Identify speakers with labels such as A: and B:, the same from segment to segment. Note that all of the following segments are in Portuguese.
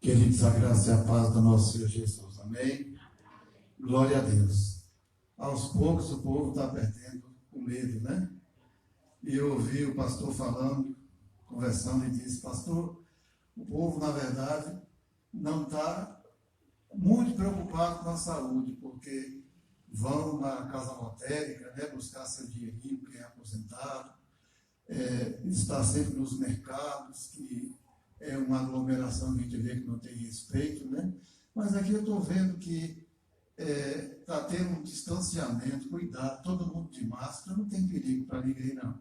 A: Queridos, a graça e a paz do nosso Senhor Jesus. Amém? Glória a Deus. Aos poucos o povo está perdendo o medo, né? E eu ouvi o pastor falando, conversando, e disse: pastor, o povo, na verdade, não está muito preocupado com a saúde, porque vão na casa lotérica, né, buscar seu dinheirinho, quem é aposentado, está sempre nos mercados, que é uma aglomeração que a gente vê que não tem respeito, né? Mas aqui eu estou vendo que está tendo um distanciamento, cuidado, todo mundo de máscara, não tem perigo para ninguém, não.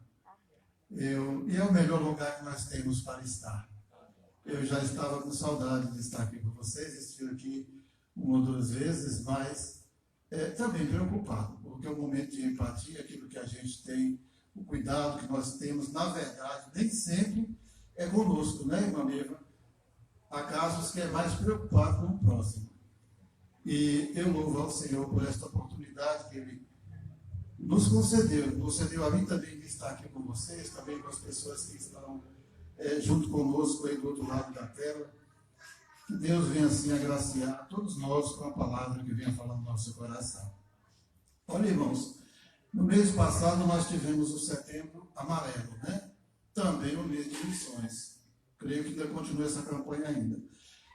A: E é o melhor lugar que nós temos para estar. Eu já estava com saudade de estar aqui com vocês, estive aqui uma ou duas vezes, mas também preocupado, porque o momento de empatia, aquilo que a gente tem, o cuidado que nós temos, na verdade, nem sempre é conosco, né, irmã Neva? Há casos que é mais preocupado com o próximo. E eu louvo ao Senhor por esta oportunidade que Ele nos concedeu a mim também de estar aqui com vocês, também com as pessoas que estão junto conosco aí do outro lado da tela. Que Deus venha assim agraciar todos nós com a palavra que venha falando no nosso coração. Olha, irmãos, no mês passado nós tivemos o Setembro Amarelo, né? Também o mês de missões. Creio que ainda continua essa campanha ainda.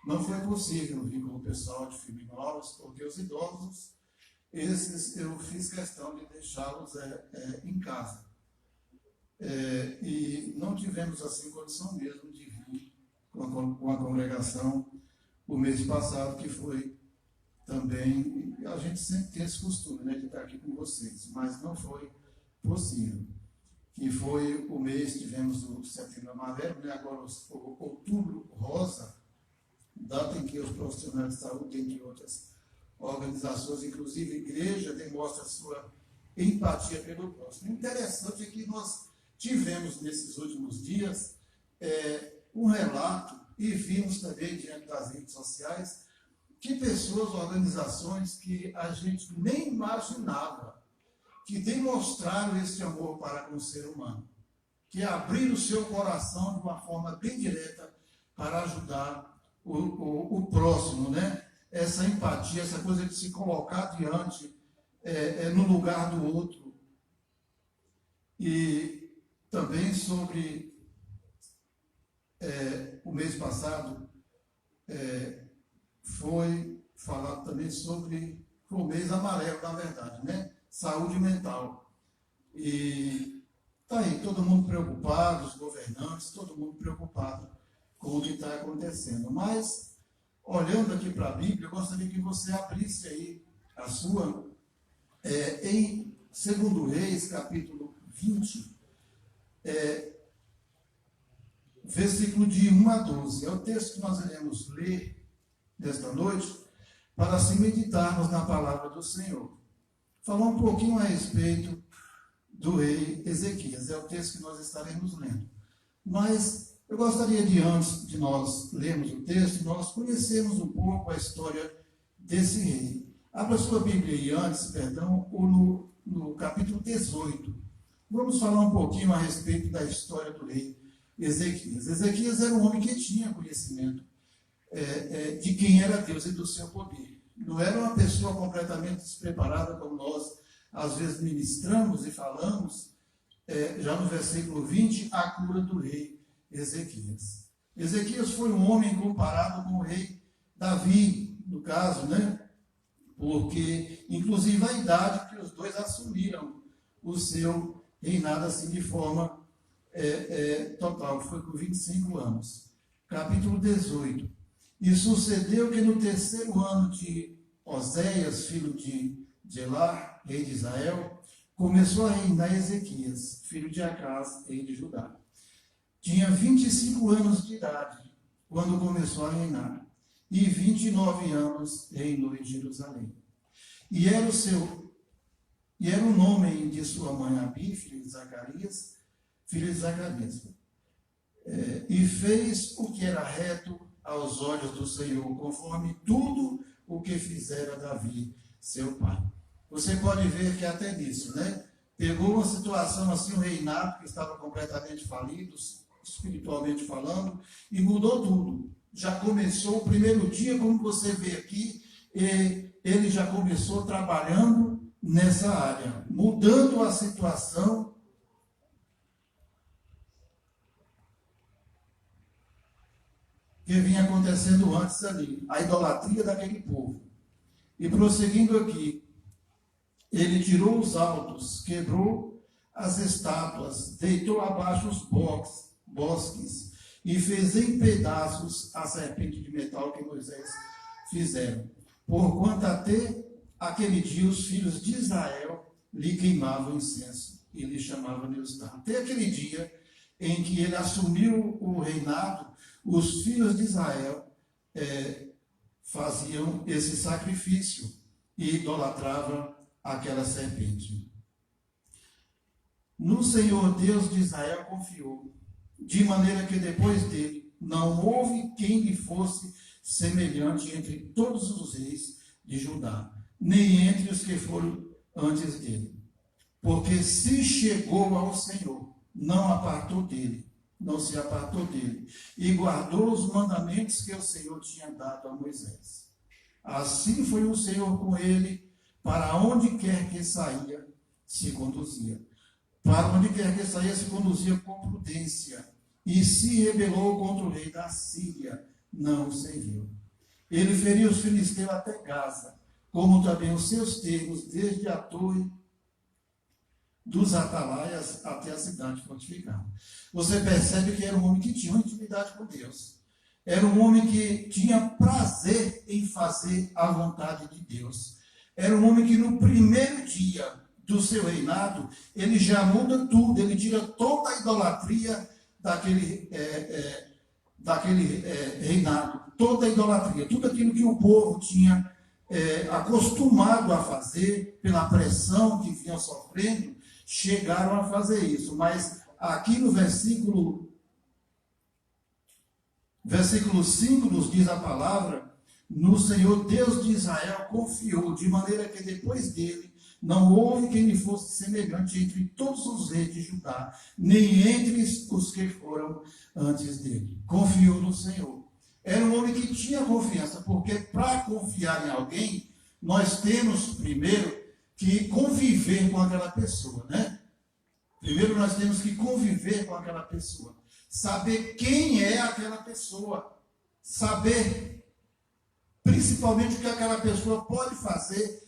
A: Não foi possível vir com o pessoal de Firminolas, porque os idosos, esses eu fiz questão de deixá-los em casa. E não tivemos assim condição mesmo de vir com a congregação o mês passado, que foi também, a gente sempre tem esse costume, né, de estar aqui com vocês, mas não foi possível. Que foi o mês, tivemos o Setembro Amarelo, né, agora o Outubro Rosa, data em que os profissionais de saúde, entre outras organizações, inclusive a igreja, demonstra a sua empatia pelo próximo. O interessante é que nós tivemos nesses últimos dias um relato, e vimos também diante das redes sociais, que pessoas, organizações que a gente nem imaginava que demonstraram esse amor para com o ser humano, que abriram o seu coração de uma forma bem direta para ajudar o próximo, né? Essa empatia, essa coisa de se colocar diante, no lugar do outro. E também sobre o mês passado, foi falado também sobre o mês amarelo, na verdade, né? Saúde mental. E está aí, todo mundo preocupado, os governantes, todo mundo preocupado com o que está acontecendo. Mas, olhando aqui para a Bíblia, eu gostaria que você abrisse aí a sua, em 2 Reis, capítulo 20, versículo de 1 a 12. É o texto que nós iremos ler nesta noite, para assim meditarmos na palavra do Senhor. Falar um pouquinho a respeito do rei Ezequias, é o texto que nós estaremos lendo. Mas eu gostaria de, antes de nós lermos o texto, nós conhecermos um pouco a história desse rei. Abra sua Bíblia aí antes, no capítulo 18. Vamos falar um pouquinho a respeito da história do rei Ezequias. Ezequias era um homem que tinha conhecimento de quem era Deus e do seu poder. Não era uma pessoa completamente despreparada, como nós às vezes ministramos e falamos, já no versículo 20, a cura do rei Ezequias. Ezequias foi um homem comparado com o rei Davi, no caso, né? Porque, inclusive, a idade que os dois assumiram o seu reinado assim de forma total, foi com 25 anos. Capítulo 18. E sucedeu que no terceiro ano de Oséias, filho de Elá, rei de Israel, começou a reinar Ezequias, filho de Acás, rei de Judá. Tinha 25 anos de idade quando começou a reinar, e 29 anos reinou em Jerusalém. E era o nome de sua mãe Abi, filho de Zacarias, e fez o que era reto aos olhos do Senhor, conforme tudo o que fizera Davi, seu pai. Você pode ver que até nisso, né? Pegou uma situação assim, um reinado que estava completamente falido, espiritualmente falando, e mudou tudo. já começou, o primeiro dia, como você vê aqui, ele já começou trabalhando nessa área, mudando a situação que vinha acontecendo antes ali, a idolatria daquele povo. E prosseguindo aqui, ele tirou os altos, quebrou as estátuas, deitou abaixo os bosques e fez em pedaços a serpente de metal que Moisés fizeram. Porquanto até aquele dia os filhos de Israel lhe queimavam incenso e lhe chamavam Neustã. Até aquele dia em que ele assumiu o reinado, os filhos de Israel faziam esse sacrifício e idolatravam aquela serpente. No Senhor Deus de Israel confiou, de maneira que depois dele não houve quem lhe fosse semelhante entre todos os reis de Judá, nem entre os que foram antes dele. Porque se chegou ao Senhor, não se apartou dele, e guardou os mandamentos que o Senhor tinha dado a Moisés. Assim foi o Senhor com ele, para onde quer que saía, se conduzia. Para onde quer que saía, se conduzia com prudência, e se rebelou contra o rei da Síria, não o serviu. Ele feriu os filisteus até Gaza, como também os seus termos, desde a torre dos atalaias até a cidade fortificada. Você percebe que era um homem que tinha uma intimidade com Deus. Era um homem que tinha prazer em fazer a vontade de Deus. Era um homem que no primeiro dia do seu reinado, ele já muda tudo, ele tira toda a idolatria daquele reinado, toda a idolatria, tudo aquilo que o povo tinha acostumado a fazer, pela pressão que vinham sofrendo, chegaram a fazer isso. Mas aqui no versículo 5 nos diz a palavra: no Senhor Deus de Israel confiou, de maneira que depois dele não houve quem lhe fosse semelhante entre todos os reis de Judá, nem entre os que foram antes dele. Confiou no Senhor. Era um homem que tinha confiança, porque para confiar em alguém, nós temos primeiro que conviver com aquela pessoa, né? Primeiro nós temos que conviver com aquela pessoa. Saber quem é aquela pessoa. Saber, principalmente, o que aquela pessoa pode fazer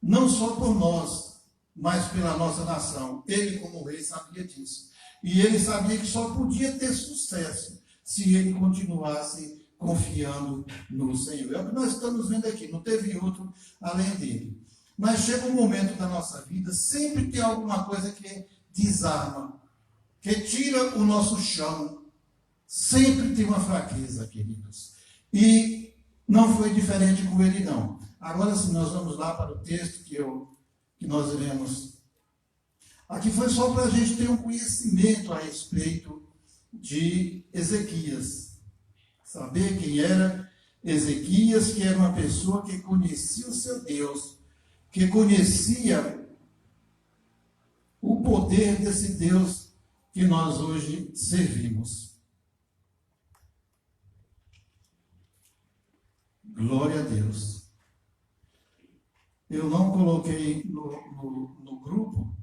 A: não só por nós, mas pela nossa nação. Ele, como rei, sabia disso. E ele sabia que só podia ter sucesso se ele continuasse confiando no Senhor. É o que nós estamos vendo aqui, não teve outro além dele. Mas chega um momento da nossa vida, sempre tem alguma coisa que desarma, que tira o nosso chão. Sempre tem uma fraqueza, queridos. E não foi diferente com ele, não. Agora sim, nós vamos lá para o texto que nós iremos. Aqui foi só para a gente ter um conhecimento a respeito de Ezequias. Saber quem era Ezequias, que era uma pessoa que conhecia o seu Deus, que conhecia o poder desse Deus que nós hoje servimos. Glória a Deus. Eu não coloquei no grupo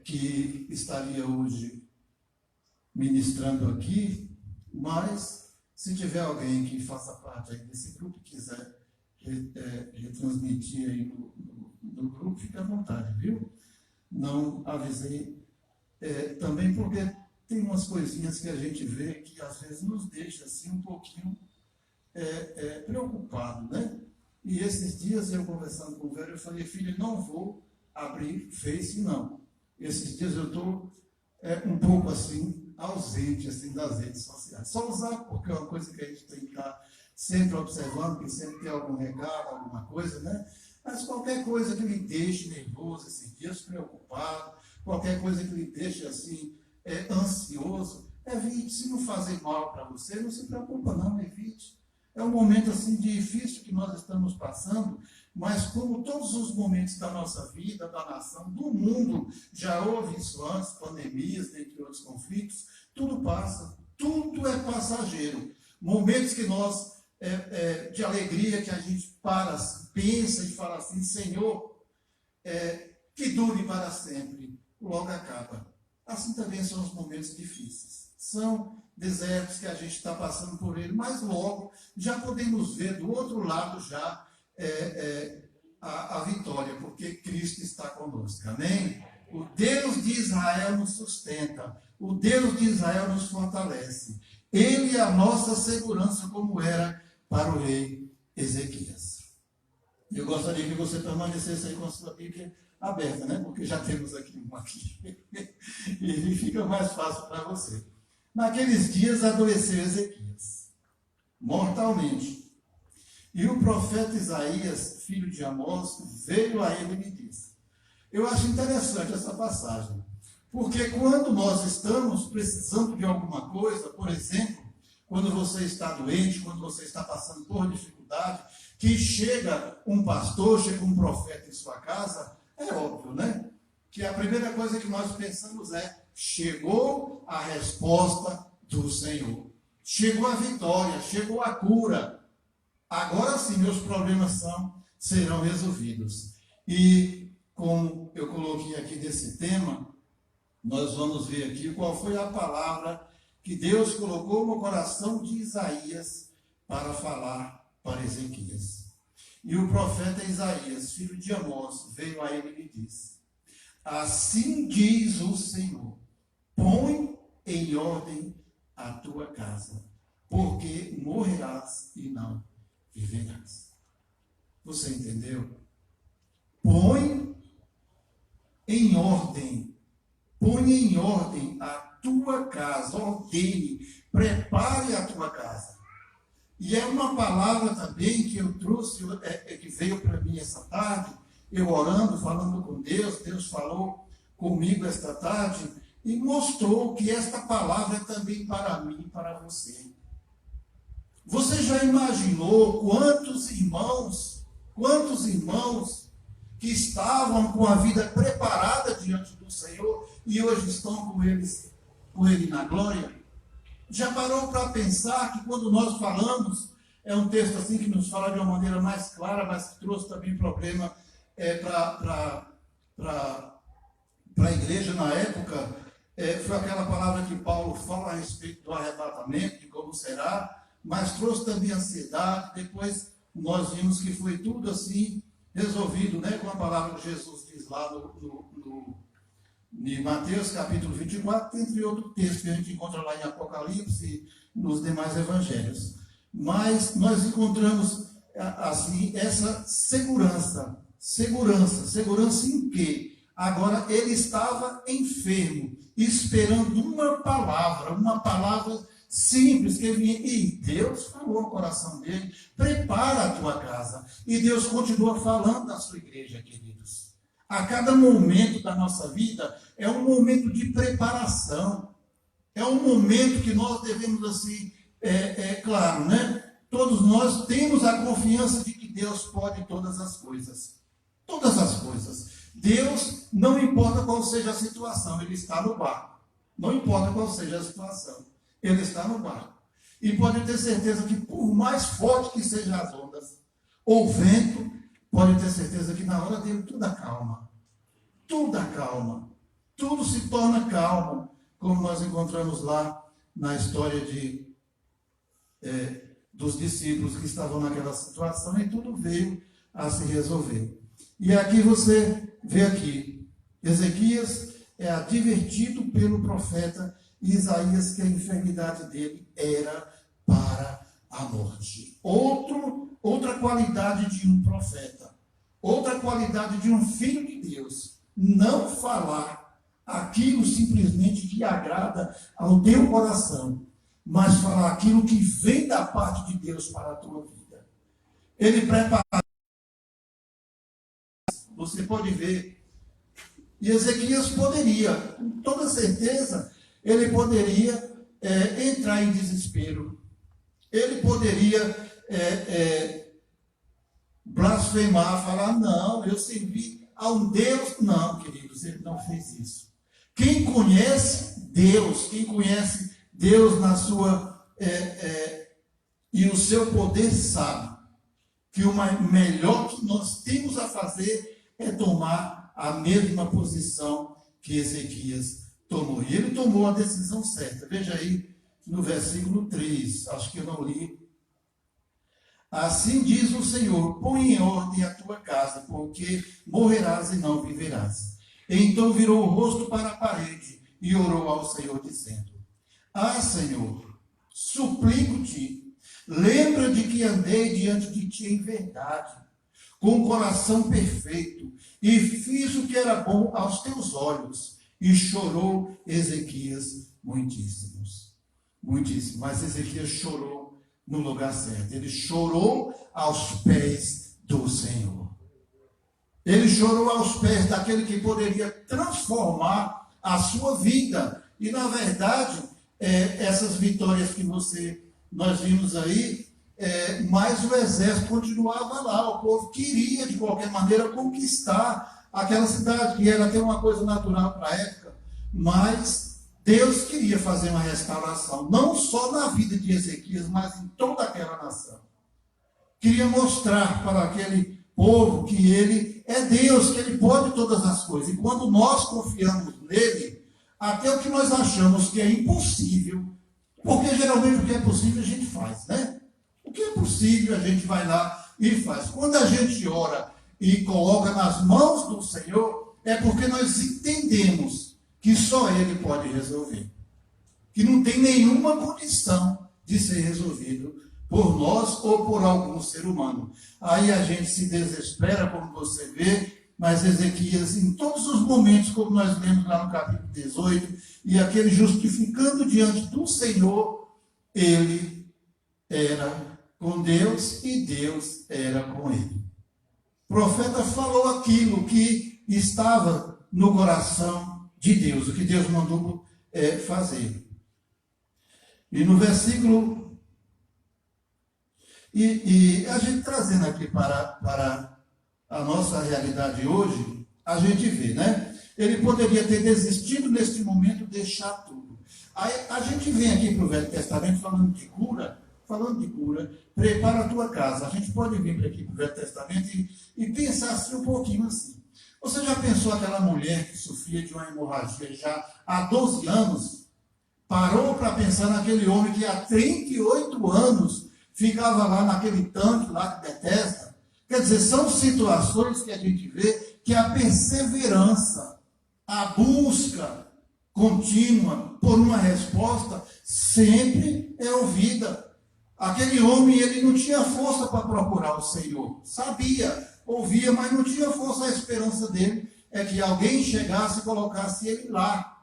A: que estaria hoje ministrando aqui, mas se tiver alguém que faça parte aí desse grupo e quiser retransmitir aí no grupo, fique à vontade, viu? Não avisei também porque tem umas coisinhas que a gente vê que às vezes nos deixa assim um pouquinho preocupado, né? E esses dias eu conversando com o velho, eu falei: filho, não vou abrir Face, não. Esses dias eu estou um pouco assim, ausente assim, das redes sociais. Só usar porque é uma coisa que a gente tem que estar sempre observando, que sempre tem algum recado, alguma coisa, né? Mas qualquer coisa que lhe deixe nervoso esses dias, preocupado, qualquer coisa que lhe deixe assim, ansioso, evite. Se não fazer mal para você, não se preocupa não, evite. É um momento assim difícil que nós estamos passando, mas como todos os momentos da nossa vida, da nação, do mundo, já houve isso antes, pandemias, dentre outros conflitos, tudo passa, tudo é passageiro. Momentos que nós, de alegria, que a gente para, pensa e fala assim, Senhor, que dure para sempre, logo acaba. Assim também são os momentos difíceis. São desertos que a gente está passando por ele, mas logo já podemos ver do outro lado já a vitória, porque Cristo está conosco. Amém? O Deus de Israel nos sustenta. O Deus de Israel nos fortalece. Ele é a nossa segurança, como era para o rei Ezequias. Eu gostaria que você permanecesse aí com a sua Bíblia aberta, né? Porque já temos aqui uma aqui. E fica mais fácil para você. Naqueles dias adoeceu Ezequias, mortalmente. E o profeta Isaías, filho de Amós, veio a ele e lhe disse. Eu acho interessante essa passagem, porque quando nós estamos precisando de alguma coisa, por exemplo, quando você está doente, quando você está passando por dificuldade, que chega um pastor, chega um profeta em sua casa, é óbvio, né? Que a primeira coisa que nós pensamos chegou a resposta do Senhor. Chegou a vitória, chegou a cura. Agora sim, meus problemas serão resolvidos. E como eu coloquei aqui desse tema, nós vamos ver aqui qual foi a palavra que Deus colocou no coração de Isaías para falar para Ezequias. E o profeta Isaías, filho de Amós, veio a ele e lhe disse: assim diz o Senhor, põe em ordem a tua casa, porque morrerás e não viverás. Você entendeu? Põe em ordem a tua casa, ordene, prepare a tua casa. E é uma palavra também que eu trouxe, que veio para mim essa tarde, eu orando, falando com Deus, Deus falou comigo esta tarde e mostrou que esta palavra é também para mim e para você. Você já imaginou quantos irmãos que estavam com a vida preparada diante do Senhor e hoje estão com Ele na glória? Já parou para pensar que quando nós falamos, é um texto assim que nos fala de uma maneira mais clara, mas que trouxe também problema para a igreja na época, foi aquela palavra que Paulo fala a respeito do arrebatamento, de como será, mas trouxe também ansiedade. Depois nós vimos que foi tudo assim resolvido, né, com a palavra que Jesus diz lá em Mateus capítulo 24, entre outros textos que a gente encontra lá em Apocalipse e nos demais evangelhos. Mas nós encontramos assim essa segurança em quê? Agora ele estava enfermo, esperando uma palavra simples que vinha, e Deus falou ao coração dele: prepara a tua casa. E Deus continua falando na sua igreja, queridos. A cada momento da nossa vida é um momento de preparação, é um momento que nós devemos assim, claro, né? Todos nós temos a confiança de que Deus pode todas as coisas. Todas as coisas. Deus, não importa qual seja a situação, Ele está no barco. Não importa qual seja a situação, Ele está no barco. E pode ter certeza que por mais forte que sejam as ondas, ou vento, pode ter certeza que na hora dele tudo acalma. Tudo acalma. Tudo se torna calmo, como nós encontramos lá na história dos discípulos que estavam naquela situação, e tudo veio a se resolver. E aqui você vê aqui, Ezequias é advertido pelo profeta Isaías que a enfermidade dele era para a morte. Outra qualidade de um profeta, outra qualidade de um filho de Deus, não falar aquilo simplesmente que agrada ao teu coração, mas falar aquilo que vem da parte de Deus para a tua vida. Ele prepara. Você pode ver. E Ezequias poderia, com toda certeza, ele poderia entrar em desespero. Ele poderia blasfemar, falar: não, eu servi a um Deus. Não, queridos, ele não fez isso. Quem conhece Deus na sua e o seu poder sabe que o melhor que nós temos a fazer é tomar a mesma posição que Ezequias tomou. E ele tomou a decisão certa. Veja aí no versículo 3, acho que eu não li. Assim diz o Senhor: põe em ordem a tua casa, porque morrerás e não viverás. Então virou o rosto para a parede e orou ao Senhor, dizendo: Ah, Senhor, suplico-te, lembra de que andei diante de ti em verdade, com o coração perfeito, e fiz o que era bom aos teus olhos. E chorou Ezequias muitíssimo. Mas Ezequias chorou no lugar certo. Ele chorou aos pés do Senhor. Ele chorou aos pés daquele que poderia transformar a sua vida. E, na verdade, essas vitórias que nós vimos aí, mas o exército continuava lá. O povo queria, de qualquer maneira, conquistar aquela cidade, que era até uma coisa natural para a época. Mas Deus queria fazer uma restauração, não só na vida de Ezequias, mas em toda aquela nação. Queria mostrar para aquele povo que ele é Deus, que ele pode todas as coisas. E quando nós confiamos nele, até o que nós achamos que é impossível, porque geralmente o que é possível a gente faz, né? O que é possível a gente vai lá e faz. Quando a gente ora e coloca nas mãos do Senhor, é porque nós entendemos que só Ele pode resolver. Que não tem nenhuma condição de ser resolvido por nós ou por algum ser humano. Aí a gente se desespera, como você vê, mas Ezequias, em todos os momentos, como nós lemos lá no capítulo 18, e aquele justificando diante do Senhor, ele era com Deus e Deus era com ele. O profeta falou aquilo que estava no coração de Deus, o que Deus mandou fazer. E no versículo, e a gente trazendo aqui para a nossa realidade hoje, a gente vê, né? Ele poderia ter desistido neste momento, deixar tudo. Aí a gente vem aqui para o Velho Testamento falando de cura, prepara a tua casa. A gente pode vir aqui para o Velho Testamento e pensar assim um pouquinho assim. Você já pensou aquela mulher que sofria de uma hemorragia já há 12 anos? Parou para pensar naquele homem que há 38 anos ficava lá naquele tanque lá de Betesda? Quer dizer, são situações que a gente vê que a perseverança, a busca contínua por uma resposta sempre é ouvida. Aquele homem, ele não tinha força para procurar o Senhor. Sabia, ouvia, mas não tinha força. A esperança dele é que alguém chegasse e colocasse ele lá.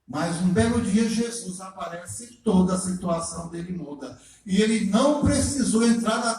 A: Mas um belo dia Jesus aparece e toda a situação dele muda. E ele não precisou entrar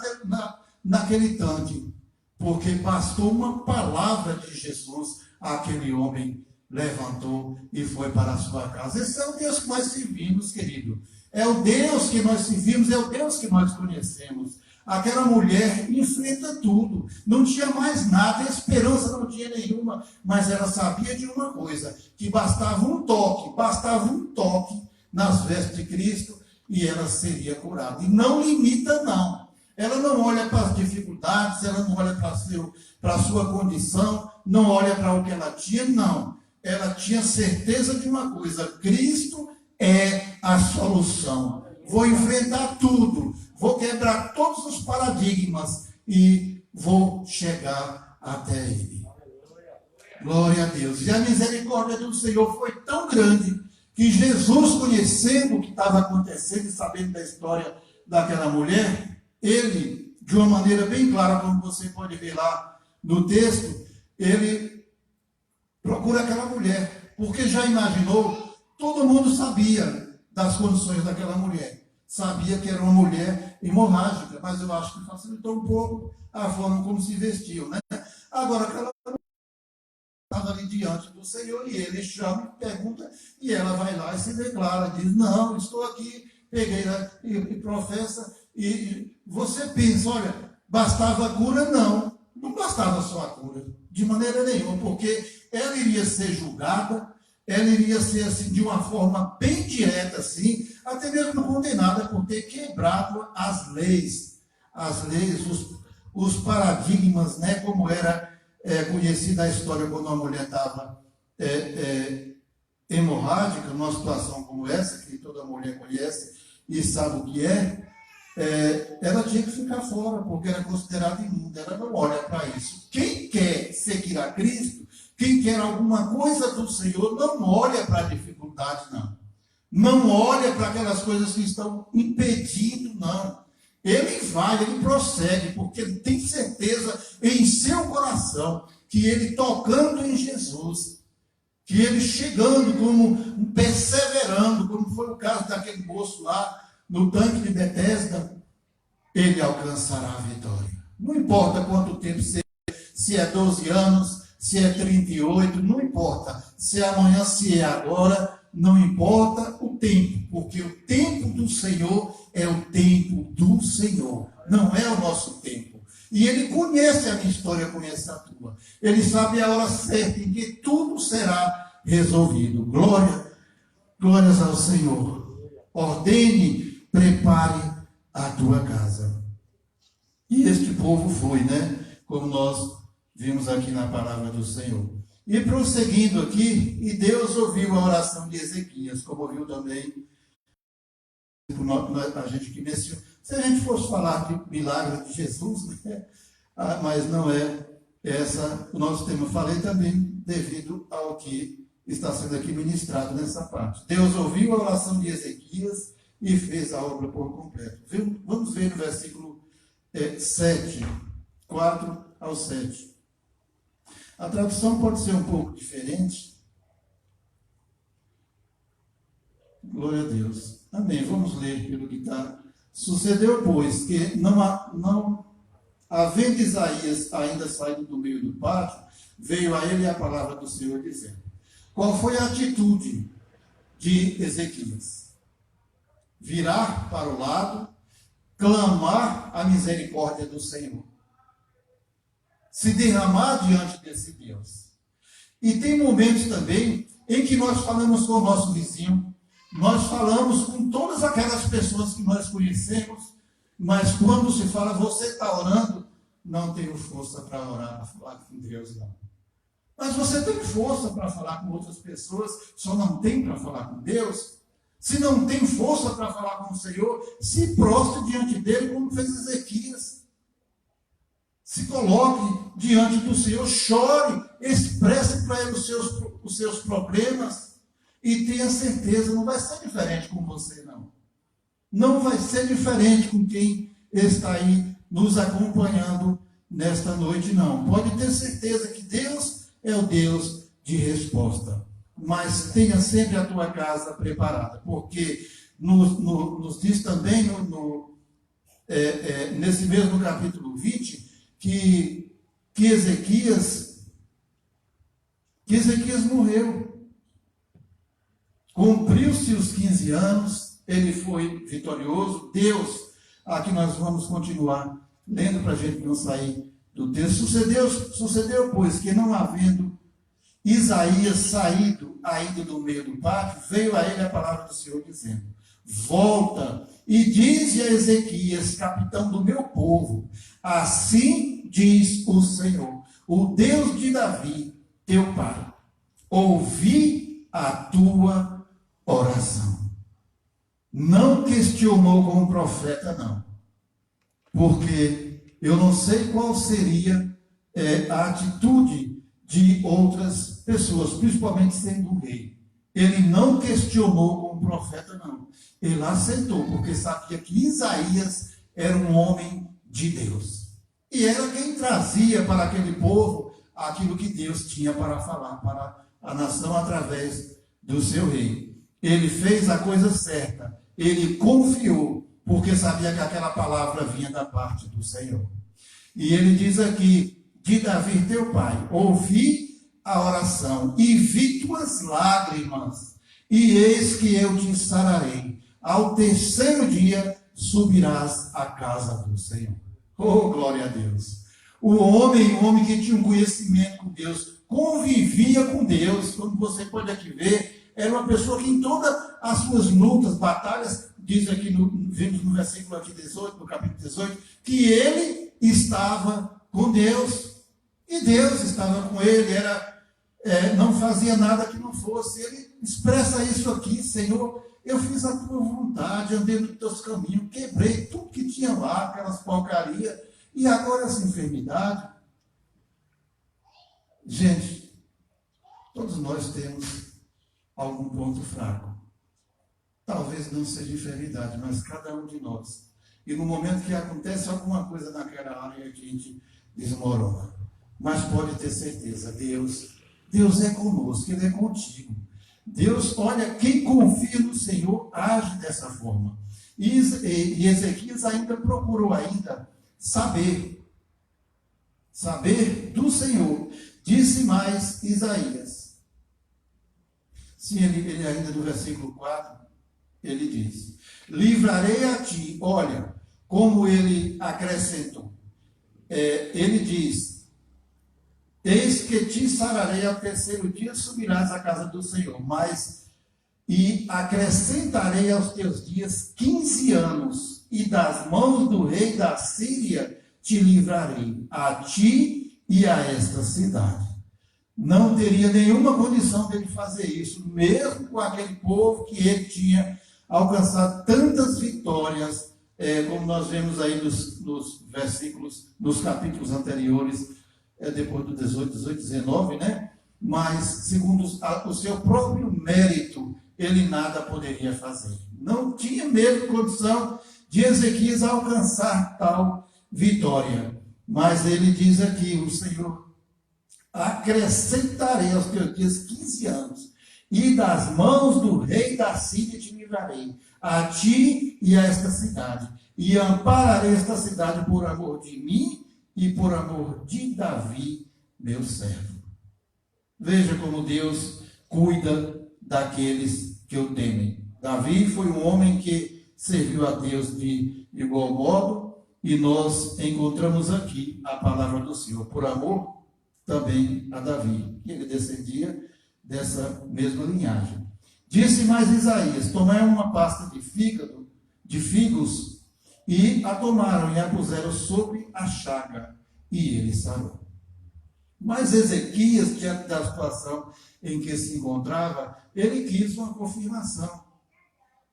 A: naquele tanque, porque bastou uma palavra de Jesus, aquele homem levantou e foi para a sua casa. Esse é o Deus que nós servimos, querido. É o Deus que nós servimos, é o Deus que nós conhecemos. Aquela mulher enfrenta tudo, não tinha mais nada, esperança não tinha nenhuma, mas ela sabia de uma coisa, que bastava um toque nas vestes de Cristo e ela seria curada. E não limita, não. Ela não olha para as dificuldades, ela não olha para a sua condição, não olha para o que ela tinha, não. Ela tinha certeza de uma coisa: Cristo é a solução. Vou enfrentar tudo, vou quebrar todos os paradigmas e vou chegar até Ele. Glória a Deus. E a misericórdia do Senhor foi tão grande que Jesus, conhecendo o que estava acontecendo e sabendo da história daquela mulher, ele, de uma maneira bem clara, como você pode ver lá no texto, ele procura aquela mulher, porque já imaginou, todo mundo sabia das condições daquela mulher, sabia que era uma mulher hemorrágica, mas eu acho que facilitou um pouco a forma como se vestiam, né? Agora, aquela mulher estava ali diante do Senhor, e ele chama, pergunta, e ela vai lá e se declara, diz: não, estou aqui, peguei lá e professa. E você pensa, olha, bastava a cura? Não, não bastava só a cura, de maneira nenhuma, porque ela iria ser julgada, ela iria ser assim, de uma forma bem direta, assim, até mesmo condenada por ter quebrado as leis, os paradigmas, né, como era conhecida a história quando uma mulher estava hemorrágica, numa situação como essa, que toda mulher conhece e sabe o que ela tinha que ficar fora, porque era considerada imunda, ela não olha para isso. Quem quer seguir a Cristo, quem quer alguma coisa do Senhor, não olha para a dificuldade, não. Não olha para aquelas coisas que estão impedindo, não. Ele vai, ele prossegue, porque ele tem certeza em seu coração que ele tocando em Jesus, que ele chegando, como perseverando, como foi o caso daquele moço lá no tanque de Betesda, ele alcançará a vitória. Não importa quanto tempo seja, se é 12 anos, se é 38, não importa. Se é amanhã, se é agora, não importa o tempo, porque o tempo do Senhor é o tempo do Senhor, não é o nosso tempo. E ele conhece a minha história, conhece a tua. Ele sabe a hora certa em que tudo será resolvido. Glórias ao Senhor. Ordene, prepare a tua casa. E este povo foi, né? Como nós vimos aqui na palavra do Senhor. E prosseguindo aqui, e Deus ouviu a oração de Ezequias, como ouviu também a gente que mencionou. Se a gente fosse falar de milagre de Jesus, né? Mas não é essa o nosso tema. Falei também devido ao que está sendo aqui ministrado nessa parte. Deus ouviu a oração de Ezequias e fez a obra por completo. Vamos ver no versículo 7, 4 ao 7. A tradução pode ser um pouco diferente. Glória a Deus. Amém. Vamos ler pelo que está. Sucedeu, pois, que não havendo Isaías ainda saído do meio do pátio, veio a ele a palavra do Senhor dizendo: qual foi a atitude de Ezequias? Virar para o lado, clamar a misericórdia do Senhor, se derramar diante desse Deus. E tem momentos também em que nós falamos com o nosso vizinho, nós falamos com todas aquelas pessoas que nós conhecemos, mas quando se fala, você está orando, não tenho força para orar, para falar com Deus, não. Mas você tem força para falar com outras pessoas, só não tem para falar com Deus. Se não tem força para falar com o Senhor, se prostre diante dele, como fez Ezequias. Se coloque diante do Senhor, chore, expresse para ele os seus problemas e tenha certeza, não vai ser diferente com você, não. Não vai ser diferente com quem está aí nos acompanhando nesta noite, não. Pode ter certeza que Deus é o Deus de resposta. Mas tenha sempre a tua casa preparada, porque nos diz também nesse mesmo capítulo 20, que Ezequias morreu. Cumpriu-se os 15 anos, ele foi vitorioso. Deus, aqui nós vamos continuar lendo para a gente não sair do texto. Sucedeu, pois, que não havendo Isaías saído ainda do meio do pátio, veio a ele a palavra do Senhor dizendo: volta e dize a Ezequias, capitão do meu povo, assim diz o Senhor, o Deus de Davi, teu pai, ouvi a tua oração. Não questionou como profeta, não, porque eu não sei qual seria a atitude de outras pessoas, principalmente sendo um rei. Ele não questionou como profeta, não. Ele aceitou, porque sabia que Isaías era um homem de Deus. E era quem trazia para aquele povo aquilo que Deus tinha para falar para a nação através do seu rei. Ele fez a coisa certa. Ele confiou, porque sabia que aquela palavra vinha da parte do Senhor. E ele diz aqui, de Davi teu pai, ouvi a oração e vi tuas lágrimas, e eis que eu te sararei. Ao terceiro dia subirás à casa do Senhor. Oh, glória a Deus. O homem que tinha um conhecimento com Deus convivia com Deus, como você pode aqui ver, era uma pessoa que em todas as suas lutas, batalhas, diz aqui, vimos no versículo aqui 18, no capítulo 18, que ele estava com Deus, e Deus estava com ele, não fazia nada que não fosse. Ele expressa isso aqui: Senhor, eu fiz a tua vontade, andei nos teus caminhos, quebrei tudo que tinha lá, aquelas porcarias, e agora essa enfermidade. Gente, todos nós temos algum ponto fraco. Talvez não seja enfermidade, mas cada um de nós. E no momento que acontece alguma coisa naquela área, a gente desmorona. Mas pode ter certeza, Deus é conosco, Ele é contigo. Deus, olha, quem confia no Senhor age dessa forma. E Ezequias ainda procurou saber do Senhor. Disse mais Isaías. Sim, ele ainda no versículo 4, ele diz: livrarei a ti. Olha como ele acrescentou. Ele diz: eis que te sararei ao terceiro dia, subirás à casa do Senhor, e acrescentarei aos teus dias 15 anos, e das mãos do rei da Síria te livrarei, a ti e a esta cidade. Não teria nenhuma condição dele fazer isso, mesmo com aquele povo que ele tinha alcançado tantas vitórias, como nós vemos aí nos versículos, nos capítulos anteriores, depois do 18, 19, né? Mas, segundo o seu próprio mérito, ele nada poderia fazer. Não tinha mesmo condição de Ezequias alcançar tal vitória. Mas ele diz aqui: o Senhor, acrescentarei aos teus dias 15 anos, e das mãos do rei da Síria te livrarei, a ti e a esta cidade, e ampararei esta cidade por amor de mim e por amor de Davi, meu servo. Veja como Deus cuida daqueles que o temem. Davi foi um homem que serviu a Deus de igual modo, e nós encontramos aqui a palavra do Senhor, por amor também a Davi, que ele descendia dessa mesma linhagem. Disse mais Isaías: tomai uma pasta de figos, e a tomaram e a puseram sobre a chaga, e ele sarou. Mas Ezequias, diante da situação em que se encontrava, ele quis uma confirmação.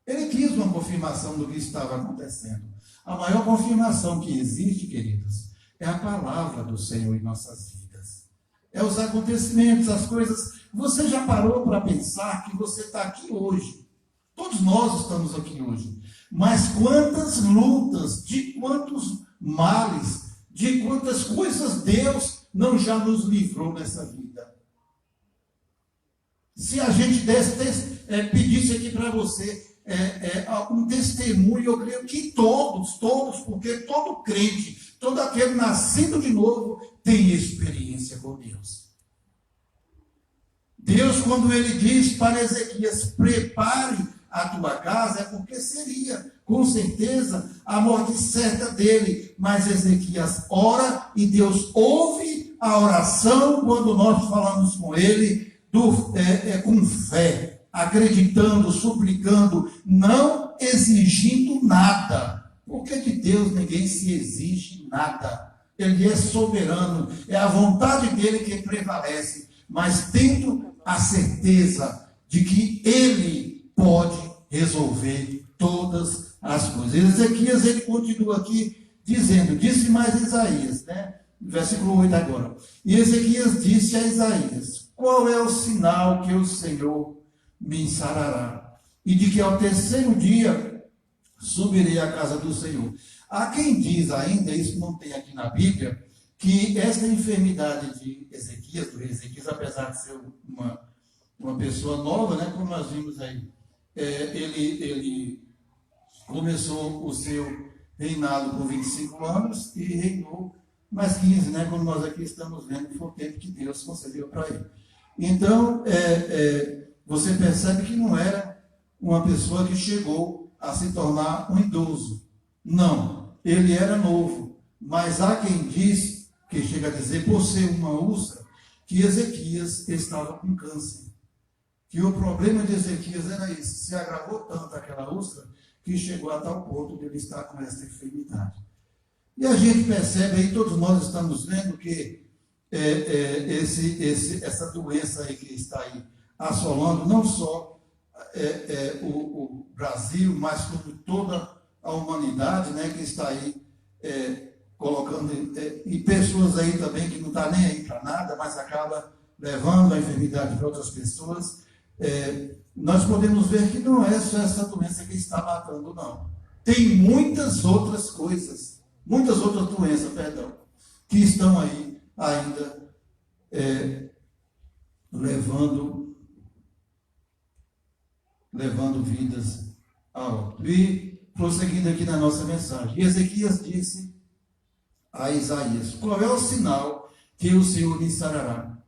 A: Ele quis uma confirmação do que estava acontecendo. A maior confirmação que existe, queridos, é a palavra do Senhor em nossas vidas. É os acontecimentos, as coisas. Você já parou para pensar que você está aqui hoje? Todos nós estamos aqui hoje. Mas quantas lutas, de quantos males, de quantas coisas Deus não já nos livrou nessa vida? Se a gente pedisse aqui para você um testemunho, eu creio que todos, porque todo crente, todo aquele nascido de novo, tem experiência com Deus. Deus, quando ele diz para Ezequias: prepare a tua casa, é porque seria, com certeza, a morte certa dele. Mas Ezequias ora e Deus ouve a oração quando nós falamos com ele com fé, acreditando, suplicando, não exigindo nada. Porque de Deus ninguém se exige nada. Ele é soberano, é a vontade dele que prevalece, mas tendo a certeza de que ele pode resolver todas as coisas. Ezequias, ele continua aqui dizendo, disse mais Isaías, né? Versículo 8 agora. E Ezequias disse a Isaías: qual é o sinal que o Senhor me sarará? E de que ao terceiro dia subirei à casa do Senhor. Há quem diz ainda, isso não tem aqui na Bíblia, que essa enfermidade de Ezequias, do rei Ezequias, apesar de ser uma pessoa nova, né, como nós vimos aí, ele começou o seu reinado com 25 anos e reinou mais 15, né, como nós aqui estamos vendo, foi o tempo que Deus concedeu para ele. Então, você percebe que não era uma pessoa que chegou a se tornar um idoso. Não, ele era novo. Mas há quem diz, que chega a dizer, por ser uma úlcera, que Ezequias estava com câncer. Que o problema de Ezequias era isso, se agravou tanto aquela úlcera, que chegou a tal ponto de ele estar com essa enfermidade. E a gente percebe aí, todos nós estamos vendo que essa doença aí que está aí assolando não só o Brasil, mas como toda a humanidade, né, que está aí colocando, e pessoas aí também que não estão nem aí para nada, mas acaba levando a enfermidade para outras pessoas. Nós podemos ver que não é só essa doença que está matando, não. Tem muitas outras coisas, muitas outras doenças, que estão aí ainda levando vidas a outro. E prosseguindo aqui na nossa mensagem, Ezequias disse a Isaías: qual é o sinal que o Senhor lhe sarará?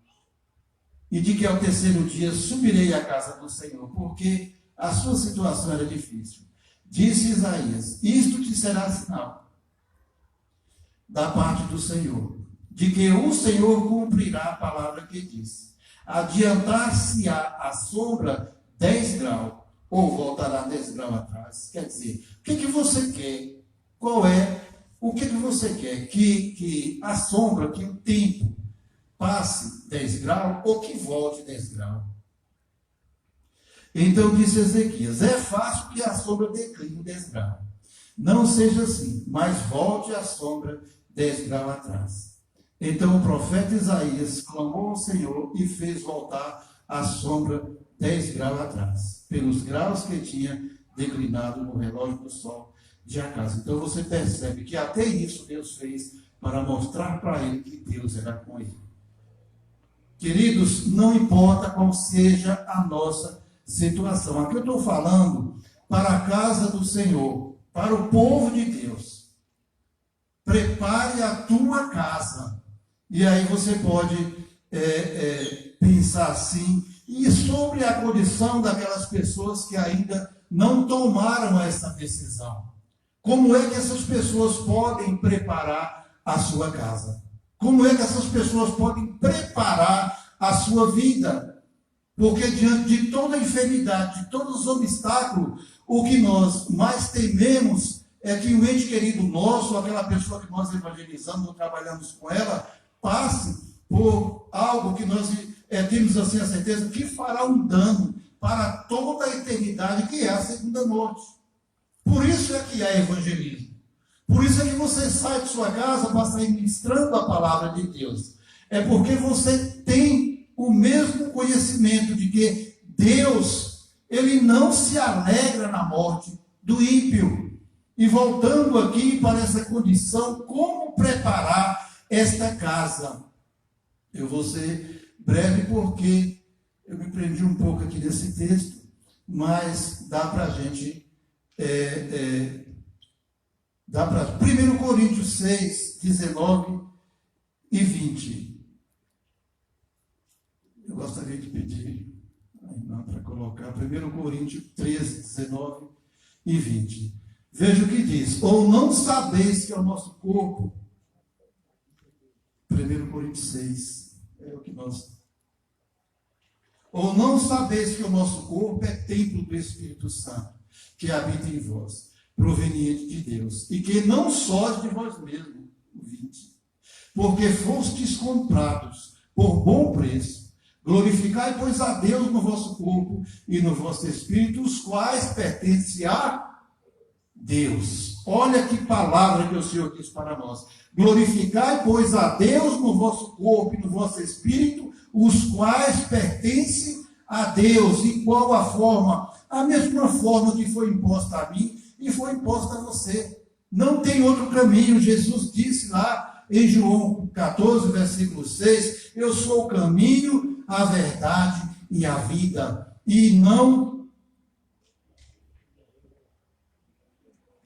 A: E de que ao terceiro dia subirei à casa do Senhor, porque a sua situação era difícil. Disse Isaías: isto te será sinal da parte do Senhor, de que o Senhor cumprirá a palavra que disse. Adiantar-se-á a sombra 10 graus, ou voltará 10 graus atrás. Quer dizer, o que você quer? O que você quer? Que a sombra, que o tempo passe 10 graus ou que volte 10 graus. Então disse Ezequias: é fácil que a sombra decline 10 graus. Não seja assim, mas volte a sombra 10 graus atrás. Então o profeta Isaías clamou ao Senhor e fez voltar a sombra 10 graus atrás, pelos graus que tinha declinado no relógio do sol de Acaz. Então você percebe que até isso Deus fez para mostrar para ele que Deus era com ele. Queridos, não importa qual seja a nossa situação. Aqui eu estou falando para a casa do Senhor, para o povo de Deus. Prepare a tua casa. E aí você pode pensar assim, e sobre a condição daquelas pessoas que ainda não tomaram essa decisão. Como é que essas pessoas podem preparar a sua casa? Como é que essas pessoas podem preparar a sua vida? Porque diante de toda a enfermidade, de todos os obstáculos, o que nós mais tememos é que um ente querido nosso, aquela pessoa que nós evangelizamos ou trabalhamos com ela, passe por algo que nós temos assim a certeza que fará um dano para toda a eternidade, que é a segunda morte. Por isso é que há evangelismo. Por isso é que você sai de sua casa para sair ministrando a palavra de Deus. É porque você tem o mesmo conhecimento de que Deus, Ele não se alegra na morte do ímpio. E voltando aqui para essa condição, como preparar esta casa? Eu vou ser breve porque eu me prendi um pouco aqui nesse texto, mas dá para a gente... dá para 1 Coríntios 6, 19 e 20. Eu gostaria de pedir para colocar 1 Coríntios 13, 19 e 20. Veja o que diz: ou não sabeis que é o nosso corpo. 1 Coríntios 6, é o que nós... Ou não sabeis que o nosso corpo é templo do Espírito Santo, que habita em vós, proveniente de Deus, e que não sois de vós mesmos, 20, porque fostes comprados por bom preço. Glorificai, pois, a Deus no vosso corpo e no vosso espírito, os quais pertencem a Deus. Olha que palavra que o Senhor diz para nós. Glorificai, pois, a Deus no vosso corpo e no vosso espírito, os quais pertencem a Deus. E qual a forma? A mesma forma que foi imposta a mim e foi imposta a você. Não tem outro caminho. Jesus disse lá em João 14, versículo 6, eu sou o caminho, a verdade e a vida. E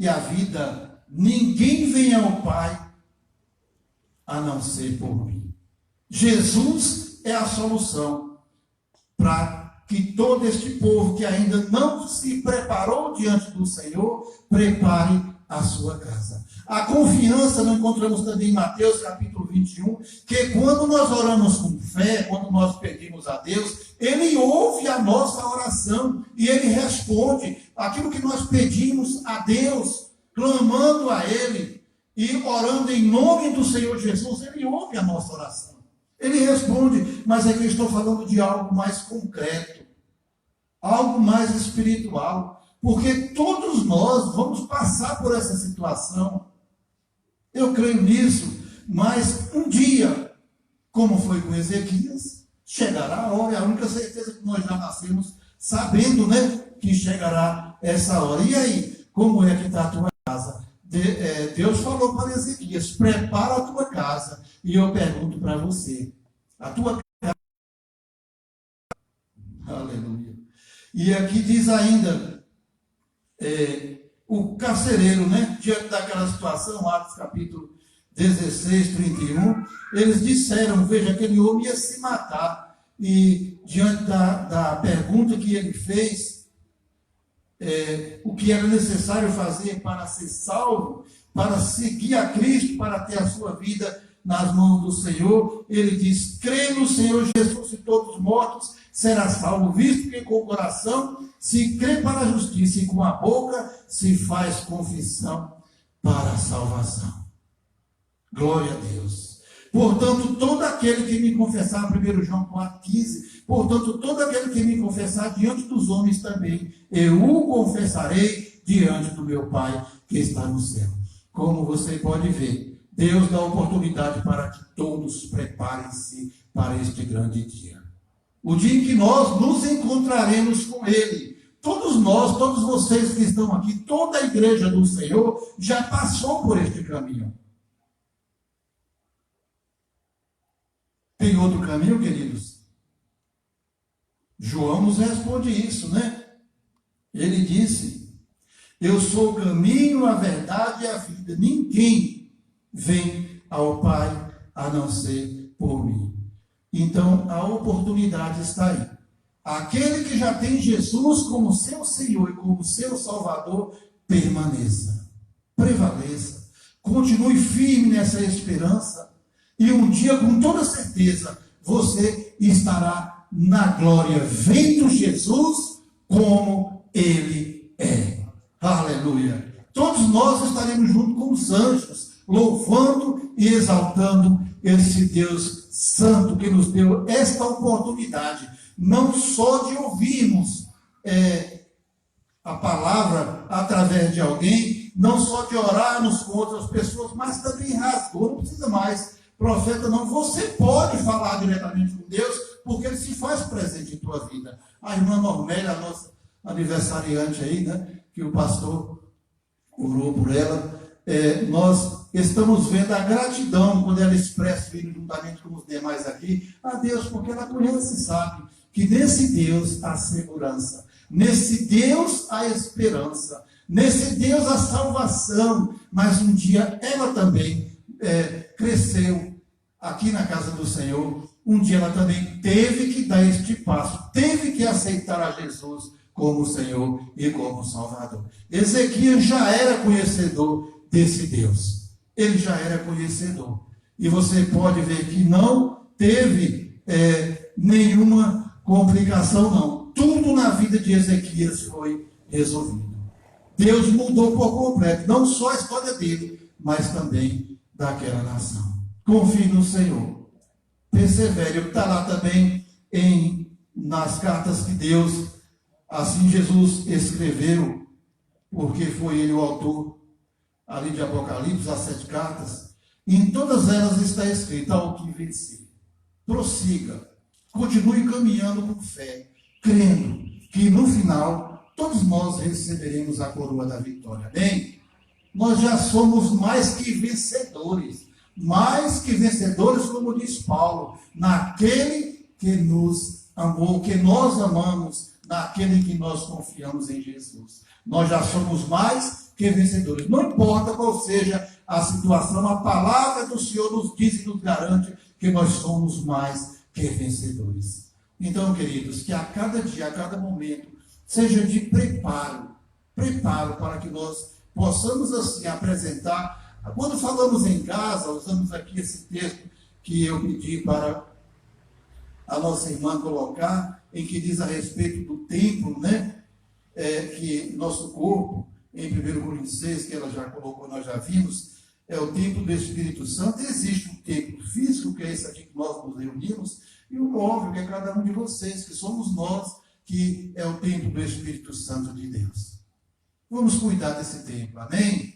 A: a vida, ninguém vem ao Pai a não ser por mim. Jesus é a solução para que todo este povo que ainda não se preparou diante do Senhor, prepare a sua casa. A confiança nós encontramos também em Mateus capítulo 21, que quando nós oramos com fé, quando nós pedimos a Deus, Ele ouve a nossa oração e Ele responde aquilo que nós pedimos a Deus, clamando a Ele e orando em nome do Senhor Jesus. Ele ouve a nossa oração, Ele responde, mas aqui eu estou falando de algo mais concreto, algo mais espiritual, porque todos nós vamos passar por essa situação. Eu creio nisso, mas um dia, como foi com Ezequias, chegará a hora, é a única certeza que nós já nascemos sabendo, né, que chegará essa hora. E aí, como é que está a tua casa? Deus falou para Ezequias, prepara a tua casa. E eu pergunto para você, a tua casa... Aleluia. E aqui diz ainda, o carcereiro, né, diante daquela situação, Atos capítulo 16, 31, eles disseram, veja, aquele homem ia se matar. E diante da pergunta que ele fez, o que era necessário fazer para ser salvo, para seguir a Cristo, para ter a sua vida nas mãos do Senhor, ele diz, crê no Senhor Jesus e todos os mortos será salvo, visto que com o coração se crê para a justiça e com a boca se faz confissão para a salvação. Glória a Deus. Portanto, todo aquele que me confessar, 1 João 4,15, portanto, todo aquele que me confessar diante dos homens também, eu o confessarei diante do meu Pai que está no céu. Como você pode ver, Deus dá oportunidade para que todos preparem-se para este grande dia. O dia em que nós nos encontraremos com Ele. Todos nós, todos vocês que estão aqui, toda a igreja do Senhor já passou por este caminho. Tem outro caminho, queridos? João nos responde isso, né? Ele disse, eu sou o caminho, a verdade e a vida. Ninguém vem ao Pai a não ser por mim. Então, a oportunidade está aí. Aquele que já tem Jesus como seu Senhor e como seu Salvador, permaneça, prevaleça, continue firme nessa esperança. E um dia, com toda certeza, você estará na glória, vendo Jesus como Ele é. Aleluia. Todos nós estaremos junto com os anjos, louvando e exaltando esse Deus Santo que nos deu esta oportunidade, não só de ouvirmos a palavra através de alguém, não só de orarmos com outras pessoas, mas também rasgou, não precisa mais profeta não, você pode falar diretamente com Deus, porque Ele se faz presente em tua vida. A irmã Normélia, a nossa aniversariante aí, né, que o pastor orou por ela, nós estamos vendo a gratidão quando ela expressa juntamente com os demais aqui, a Deus, porque ela conhece e sabe que nesse Deus há segurança, nesse Deus há esperança, nesse Deus há salvação, mas um dia ela também cresceu aqui na casa do Senhor. Um dia ela também teve que dar este passo, teve que aceitar a Jesus como Senhor e como Salvador. Ezequias já era conhecedor desse Deus, ele já era conhecedor, e você pode ver que não teve nenhuma complicação não, tudo na vida de Ezequias foi resolvido. Deus mudou por completo, não só a história dele, mas também daquela nação. Confie no Senhor, persevere. Está lá também nas cartas que Deus, assim Jesus escreveu, porque foi ele o autor ali de Apocalipse, as 7 cartas. E em todas elas está escrito: ao que vencer, prossiga, continue caminhando com fé, crendo que no final todos nós receberemos a coroa da vitória. Bem, nós já somos mais que vencedores, como diz Paulo, naquele que nos amou, que nós amamos, naquele que nós confiamos em Jesus. Nós já somos mais que vencedores. Não importa qual seja a situação, a palavra do Senhor nos diz e nos garante que nós somos mais que vencedores. Então, queridos, que a cada dia, a cada momento, seja de preparo para que nós possamos assim apresentar Quando falamos em casa, usamos aqui esse texto que eu pedi para a nossa irmã colocar, em que diz a respeito do templo, né? Que nosso corpo, em 1 Coríntios 6, que ela já colocou, nós já vimos, é o templo do Espírito Santo. Existe um templo físico, que é esse aqui que nós nos reunimos, e o móvel, que é cada um de vocês, que somos nós, que é o templo do Espírito Santo de Deus. Vamos cuidar desse templo, amém?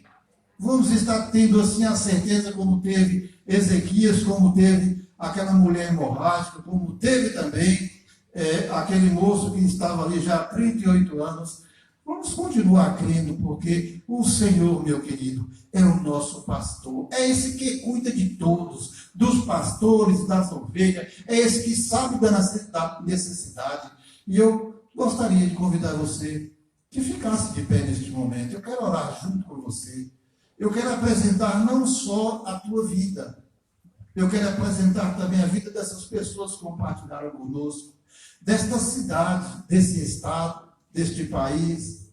A: Vamos estar tendo assim a certeza, como teve Ezequias, como teve aquela mulher hemorrágica, como teve também aquele moço que estava ali já há 38 anos. Vamos continuar crendo, porque o Senhor, meu querido, é o nosso pastor. É esse que cuida de todos, dos pastores, das ovelhas. É esse que sabe da necessidade. E eu gostaria de convidar você que ficasse de pé neste momento. Eu quero orar junto com você. Eu quero apresentar não só a tua vida, eu quero apresentar também a vida dessas pessoas que compartilharam conosco, desta cidade, desse estado, deste país.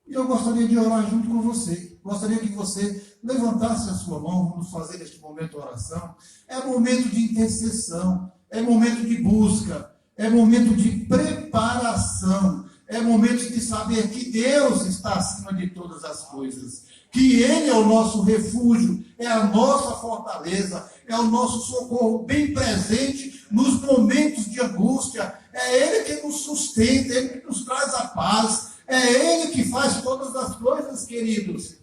A: E eu gostaria de orar junto com você. Gostaria que você levantasse a sua mão. Vamos fazer neste momento oração. É momento de intercessão, é momento de busca, é momento de preparação, é momento de saber que Deus está acima de todas as coisas, que Ele é o nosso refúgio, é a nossa fortaleza, é o nosso socorro bem presente nos momentos de angústia. É Ele que nos sustenta, Ele que nos traz a paz, é Ele que faz todas as coisas, queridos.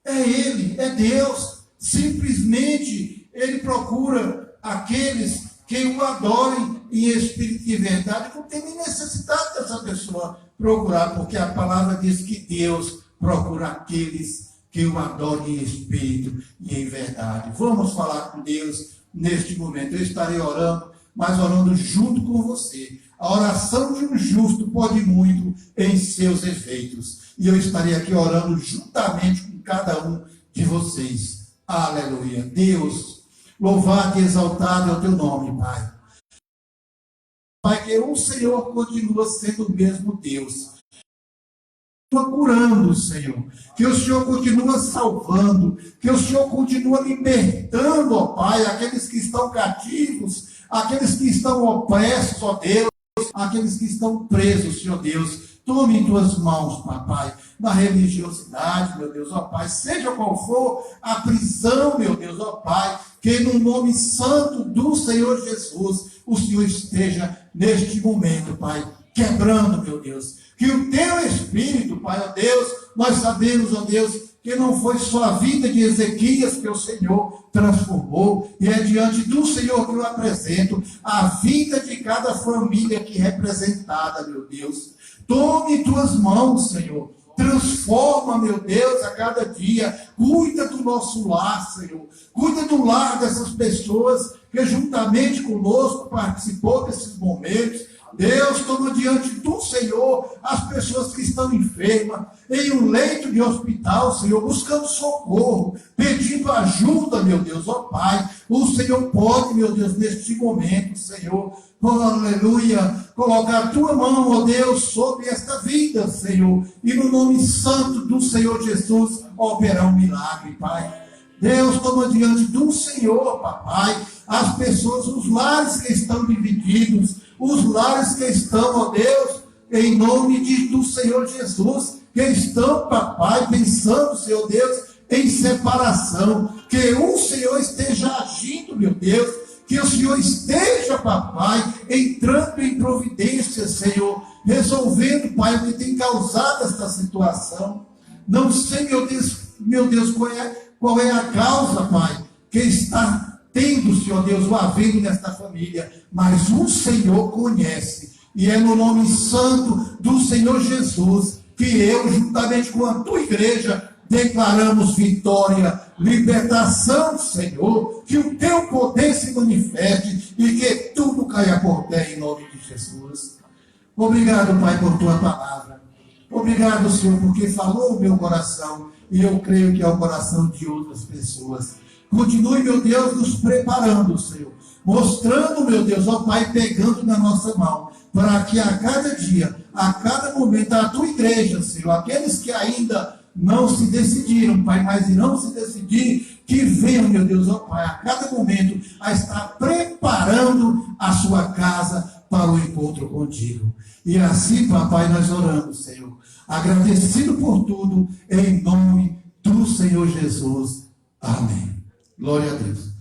A: É Ele, é Deus. Simplesmente Ele procura aqueles que o adorem em espírito e verdade. Não tem nem necessidade dessa pessoa procurar, porque a palavra diz que Deus procura aqueles que o adorem em espírito e em verdade. Vamos falar com Deus neste momento. Eu estarei orando, mas orando junto com você. A oração de um justo pode muito em seus efeitos. E eu estarei aqui orando juntamente com cada um de vocês. Aleluia. Deus, louvado e exaltado é o teu nome, Pai. Pai, que o Senhor continua sendo o mesmo Deus. Procurando, Senhor, que o Senhor continua salvando, que o Senhor continua libertando, ó Pai, aqueles que estão cativos, aqueles que estão opressos, ó Deus, aqueles que estão presos, Senhor Deus. Tome em tuas mãos, papai, na religiosidade, meu Deus, ó Pai, seja qual for a prisão, meu Deus, ó Pai, que no nome santo do Senhor Jesus, o Senhor esteja neste momento, Pai, quebrando, meu Deus, que o teu Espírito, Pai, ó Deus, nós sabemos, ó Deus, que não foi só a vida de Ezequias que o Senhor transformou, e é diante do Senhor que eu apresento a vida de cada família aqui representada, meu Deus. Tome tuas mãos, Senhor, transforma, meu Deus, a cada dia, cuida do nosso lar, Senhor, cuida do lar dessas pessoas que juntamente conosco participou desses momentos. Deus, toma diante do Senhor as pessoas que estão enfermas, em um leito de hospital, Senhor, buscando socorro, pedindo ajuda, meu Deus, ó Pai. O Senhor pode, meu Deus, neste momento, Senhor, aleluia, colocar a tua mão, ó Deus, sobre esta vida, Senhor, e no nome santo do Senhor Jesus, operar um milagre, Pai. Deus, toma diante do Senhor, papai, as pessoas, os lares que estão divididos, os lares que estão, ó Deus, em nome do Senhor Jesus, que estão, papai, pensando, Senhor Deus, em separação, que o Senhor esteja agindo, meu Deus, que o Senhor esteja, papai, entrando em providência, Senhor, resolvendo, Pai, o que tem causado esta situação. Não sei, meu Deus, qual é a causa, Pai, que está tendo, Senhor Deus, o havendo nesta família, mas o Senhor conhece, e é no nome santo do Senhor Jesus, que eu, juntamente com a tua igreja, declaramos vitória, libertação, Senhor, que o teu poder se manifeste, e que tudo caia por terra, em nome de Jesus. Obrigado, Pai, por tua palavra. Obrigado, Senhor, porque falou o meu coração, e eu creio que é o coração de outras pessoas. Continue, meu Deus, nos preparando, Senhor, mostrando, meu Deus, ó Pai, pegando na nossa mão, para que a cada dia, a cada momento, a tua igreja, Senhor, aqueles que ainda não se decidiram, Pai, mas irão se decidir, que venham, meu Deus, ó Pai, a cada momento, a estar preparando a sua casa para o encontro contigo. E assim, papai, nós oramos, Senhor, agradecido por tudo, em nome do Senhor Jesus. Amém. Glória a Deus.